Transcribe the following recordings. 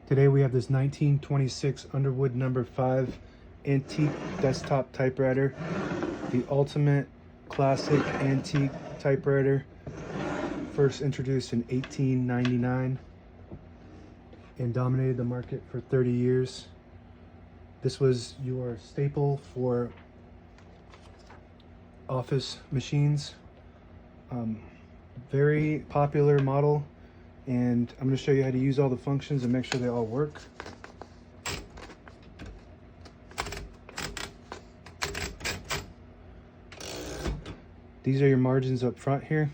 Today we have this 1926 Underwood No.5 antique desktop typewriter, the ultimate classic antique typewriter, first introduced in 1899 and dominated the market for 30 years. This was your staple for office machines. Very popular model, and I'm going to show you how to use all the functions and make sure they all work. These are your margins up front here.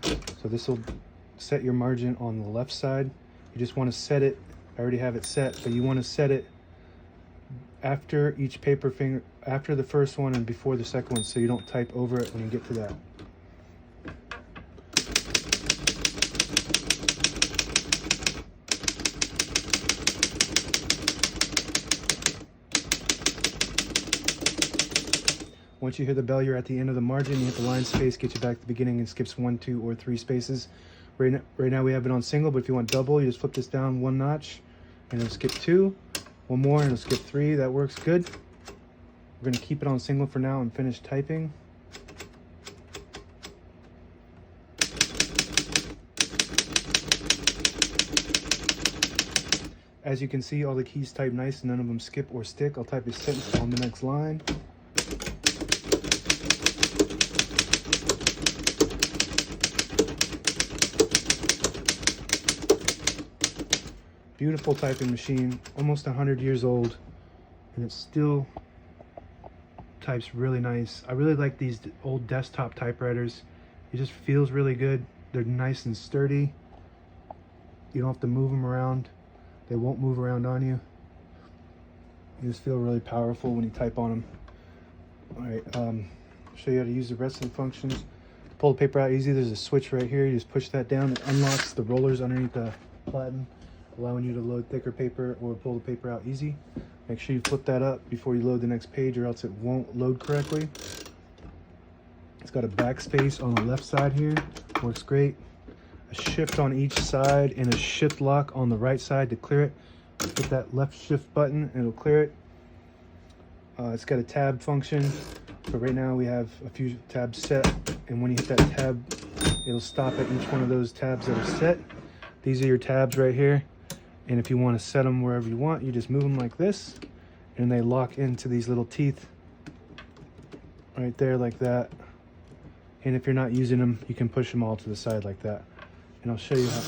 So this will set your margin on the left side. You just want to set it, I already have it set, but you want to set it after each paper finger, after the first one and before the second one, so you don't type over it when you get to that. Once you hear the bell, you're at the end of the margin. You hit the line space, get you back to the beginning, and skips 1, 2, or 3 spaces. Right now we have it on single, but if you want double, you just flip this down 1 notch, and it'll skip 2. 1 more, and it'll skip 3. That works good. We're going to keep it on single for now and finish typing. As you can see, all the keys type nice, and none of them skip or stick. I'll type a sentence on the next line. Beautiful typing machine, almost 100 years old, and it still types really nice. I really like these old desktop typewriters. It just feels really good. They're nice and sturdy. You don't have to move them around. They won't move around on you. You just feel really powerful when you type on them. All right, show you how to use the rest of the functions. To pull the paper out easy, there's a switch right here. You just push that down. It unlocks the rollers underneath the platen, allowing you to load thicker paper or pull the paper out easy. Make sure you flip that up before you load the next page, or else it won't load correctly. It's got a backspace on the left side here, works great. A shift on each side and a shift lock on the right side to clear it. Hit that left shift button and it'll clear it. It's got a tab function, but right now we have a few tabs set, and when you hit that tab, it'll stop at each one of those tabs that are set. These are your tabs right here. And if you want to set them wherever you want, you just move them like this, and they lock into these little teeth right there like that. And if you're not using them, you can push them all to the side like that. And I'll show you how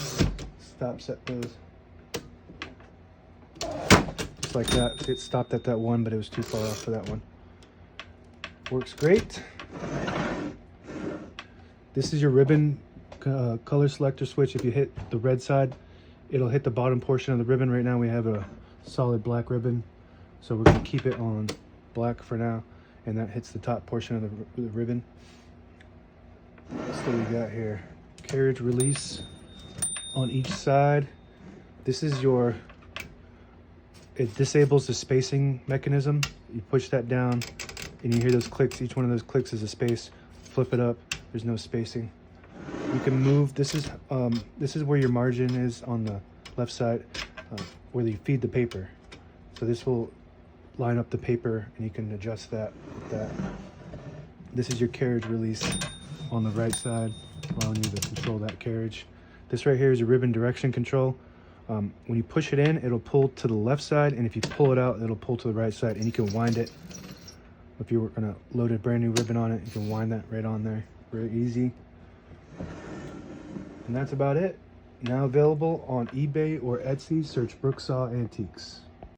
stop set goes. Just like that. It stopped at that one, but it was too far off for that one. Works great. This is your ribbon color selector switch. If you hit the red side, it'll hit the bottom portion of the ribbon. Right now we have a solid black ribbon, so we're going to keep it on black for now, and that hits the top portion of the ribbon. What do we got here? Carriage release on each side. This is your, it disables the spacing mechanism. You push that down and you hear those clicks. Each one of those clicks is a space. Flip it up, there's no spacing. You can move, this is where your margin is on the left side, where you feed the paper. So this will line up the paper, and you can adjust that with that. This is your carriage release on the right side, allowing you to control that carriage. This right here is your ribbon direction control. When you push it in, it'll pull to the left side, and if you pull it out, it'll pull to the right side, and you can wind it. If you were gonna load a brand new ribbon on it, you can wind that right on there. Very easy. And that's about it. Now available on eBay or Etsy. Search Brooksaw Antiques.